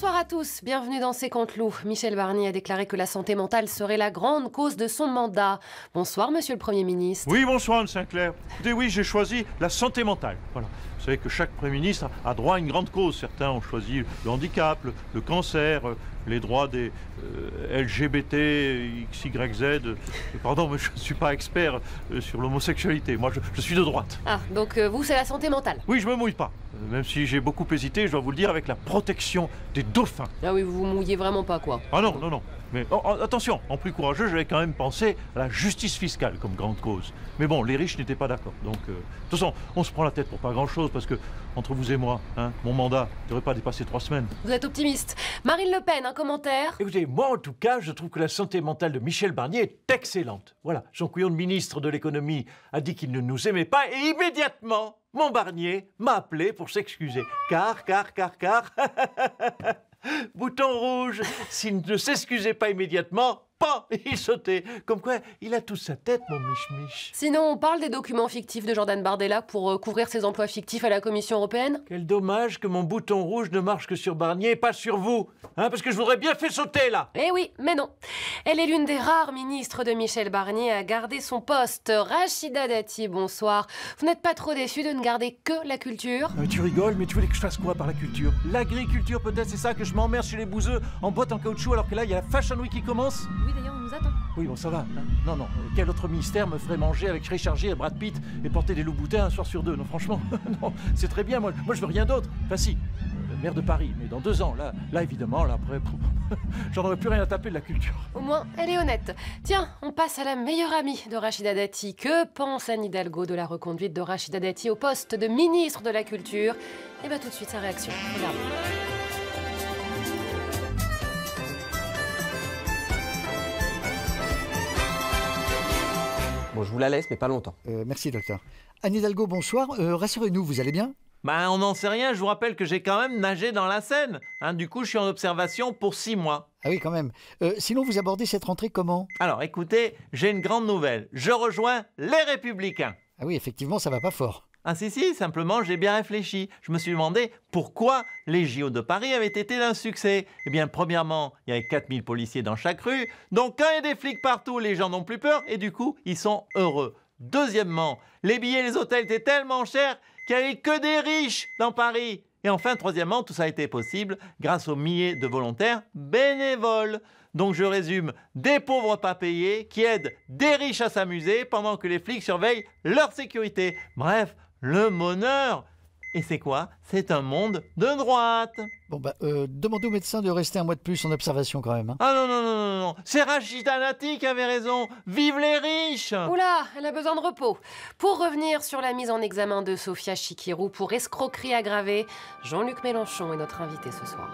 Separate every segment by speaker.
Speaker 1: Bonsoir à tous, bienvenue dans C'est contre loup. Michel Barnier a déclaré que la santé mentale serait la grande cause de son mandat. Bonsoir, monsieur le Premier ministre.
Speaker 2: Oui, bonsoir, Anne Sinclair. Écoutez, oui, j'ai choisi la santé mentale. Voilà. Vous savez que chaque Premier ministre a droit à une grande cause. Certains ont choisi le handicap, le cancer, les droits des LGBT, XYZ. Pardon, mais je ne suis pas expert sur l'homosexualité. Moi, je suis de droite.
Speaker 1: Ah, donc vous, c'est la santé mentale?
Speaker 2: Oui, je me mouille pas. Même si j'ai beaucoup hésité, je dois vous le dire, avec la protection des dauphins.
Speaker 1: Ah oui, vous vous mouillez vraiment pas, quoi.
Speaker 2: Ah non, non, non. Mais attention, en plus courageux, j'avais quand même pensé à la justice fiscale comme grande cause. Mais bon, les riches n'étaient pas d'accord. Donc, de toute façon, on se prend la tête pour pas grand-chose, parce que, entre vous et moi, mon mandat ne devrait pas dépasser 3 semaines.
Speaker 1: Vous êtes optimiste. Marine Le Pen, un commentaire?
Speaker 3: Écoutez, moi en tout cas, je trouve que la santé mentale de Michel Barnier est excellente. Voilà, son couillon de ministre de l'économie a dit qu'il ne nous aimait pas, et immédiatement, mon Barnier m'a appelé pour s'excuser. Car... Bouton rouge, s'il ne s'excusait pas immédiatement, il sautait. Comme quoi, il a toute sa tête, mon Mich-Mich.
Speaker 1: Sinon, on parle des documents fictifs de Jordan Bardella pour couvrir ses emplois fictifs à la Commission européenne?
Speaker 3: Quel dommage que mon bouton rouge ne marche que sur Barnier et pas sur vous. Parce que je voudrais bien faire sauter, là.
Speaker 1: Eh oui, mais non. Elle est l'une des rares ministres de Michel Barnier à garder son poste. Rachida Dati, bonsoir. Vous n'êtes pas trop déçu de ne garder que la culture?
Speaker 3: Tu rigoles, mais tu voulais que je fasse quoi par la culture? L'agriculture, peut-être, c'est ça, que je m'emmerde chez les bouseux en boîte en caoutchouc, alors que là, il y a la Fashion Week qui commence?
Speaker 1: Oui, d'ailleurs, on nous attend.
Speaker 3: Oui, bon, ça va. Non. Quel autre ministère me ferait manger avec Richard Gere et Brad Pitt et porter des loups-boutins un soir sur 2? Non, franchement, non, c'est très bien. Moi, je veux rien d'autre. Enfin, si, maire de Paris, mais dans 2 ans, là, évidemment, là, après, j'en aurais plus rien à taper de la culture.
Speaker 1: Au moins, elle est honnête. Tiens, on passe à la meilleure amie de Rachida Dati. Que pense Anne Hidalgo de la reconduite de Rachida Dati au poste de ministre de la Culture? Et bien, tout de suite, sa réaction. Regardez.
Speaker 4: Bon, je vous la laisse, mais pas longtemps.
Speaker 5: Merci, docteur. Anne Hidalgo, bonsoir. Rassurez-nous, vous allez bien?
Speaker 6: On n'en sait rien, je vous rappelle que j'ai quand même nagé dans la Seine. Du coup, je suis en observation pour 6 mois.
Speaker 5: Ah oui, quand même. Sinon, vous abordez cette rentrée comment?
Speaker 6: Alors, écoutez, j'ai une grande nouvelle. Je rejoins les Républicains.
Speaker 5: Ah oui, effectivement, ça va pas fort.
Speaker 6: Ah si, simplement, j'ai bien réfléchi. Je me suis demandé pourquoi les JO de Paris avaient été un succès. Eh bien, premièrement, il y avait 4000 policiers dans chaque rue. Donc, quand il y a des flics partout, les gens n'ont plus peur et du coup, ils sont heureux. Deuxièmement, les billets et les hôtels étaient tellement chers qu'il n'y avait que des riches dans Paris. Et enfin, troisièmement, tout ça a été possible grâce aux milliers de volontaires bénévoles. Donc je résume, des pauvres pas payés qui aident des riches à s'amuser pendant que les flics surveillent leur sécurité. Bref, le bonheur. Et c'est quoi? C'est un monde de droite.
Speaker 5: Bon, demandez au médecin de rester 1 mois de plus en observation quand même.
Speaker 6: Ah non. C'est Rachida Dati qui avait raison. Vive les riches!
Speaker 1: Oula, elle a besoin de repos. Pour revenir sur la mise en examen de Sofia Chikirou pour escroquerie aggravée, Jean-Luc Mélenchon est notre invité ce soir.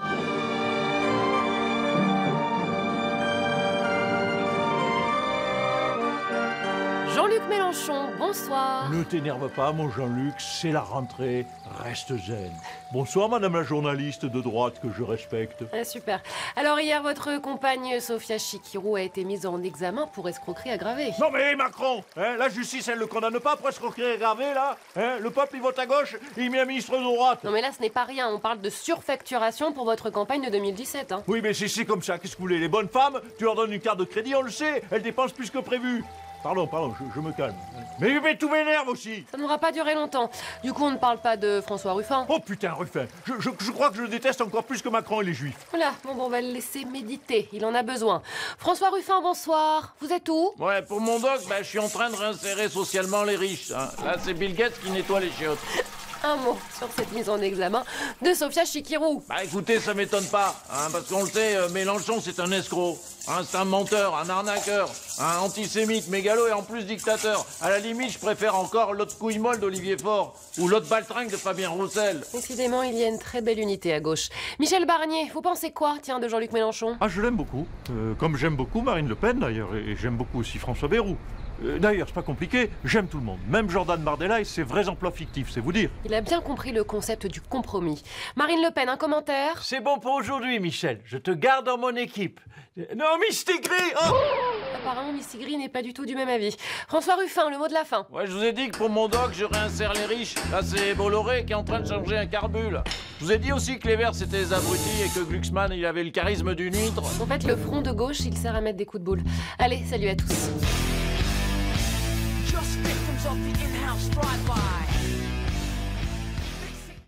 Speaker 1: Jean-Luc Mélenchon, bonsoir.
Speaker 3: Ne t'énerve pas, mon Jean-Luc, c'est la rentrée, reste zen. Bonsoir, madame la journaliste de droite que je respecte.
Speaker 1: Ah, super. Alors hier, votre compagne Sofia Chikirou a été mise en examen pour escroquerie aggravée.
Speaker 2: Non mais Macron, la justice, elle ne le condamne pas pour escroquerie aggravée, là. Le peuple, il vote à gauche et il met un ministre de droite.
Speaker 1: Non mais là, ce n'est pas rien. On parle de surfacturation pour votre campagne de 2017.
Speaker 2: Oui, mais c'est comme ça. Qu'est-ce que vous voulez? Les bonnes femmes, tu leur donnes une carte de crédit, on le sait. Elles dépensent plus que prévu. Pardon, je me calme. Mais tout m'énerve aussi.
Speaker 1: Ça n'aura pas duré longtemps. Du coup, on ne parle pas de François Ruffin.
Speaker 2: Oh putain, Ruffin. Je crois que je le déteste encore plus que Macron et les Juifs.
Speaker 1: Voilà, bon, on va le laisser méditer. Il en a besoin. François Ruffin, bonsoir. Vous êtes où?
Speaker 6: Ouais, pour mon doc, je suis en train de réinsérer socialement les riches. Là, c'est Bill Gates qui nettoie les chiottes.
Speaker 1: Un mot sur cette mise en examen de Sofia Chikirou.
Speaker 6: Écoutez, ça m'étonne pas, parce qu'on le sait, Mélenchon, c'est un escroc. C'est un menteur, un arnaqueur, un antisémite, mégalo et en plus dictateur. À la limite, je préfère encore l'autre couille molle d'Olivier Faure ou l'autre baltringue de Fabien Roussel.
Speaker 1: Décidément, il y a une très belle unité à gauche. Michel Barnier, vous pensez quoi, de Jean-Luc Mélenchon?
Speaker 2: Ah, je l'aime beaucoup. Comme j'aime beaucoup Marine Le Pen, d'ailleurs, et j'aime beaucoup aussi François Bayrou. D'ailleurs, c'est pas compliqué, j'aime tout le monde. Même Jordan Bardella et ses vrais emplois fictifs, c'est vous dire.
Speaker 1: Il a bien compris le concept du compromis. Marine Le Pen, un commentaire?
Speaker 3: C'est bon pour aujourd'hui, Michel. Je te garde dans mon équipe. Non, Miss Tigri! Oh
Speaker 1: Apparemment, Missy Green n'est pas du tout du même avis. François Ruffin, le mot de la fin.
Speaker 3: Ouais, je vous ai dit que pour mon doc, je réinsère les riches. Là, c'est Bolloré qui est en train de changer un carbule. Je vous ai dit aussi que les Verts, c'était des abrutis et que Glucksmann, il avait le charisme d'une huître.
Speaker 1: En fait, le front de gauche, il sert à mettre des coups de boule. Allez, salut à tous.
Speaker 4: Just victims of the in-house drive-by.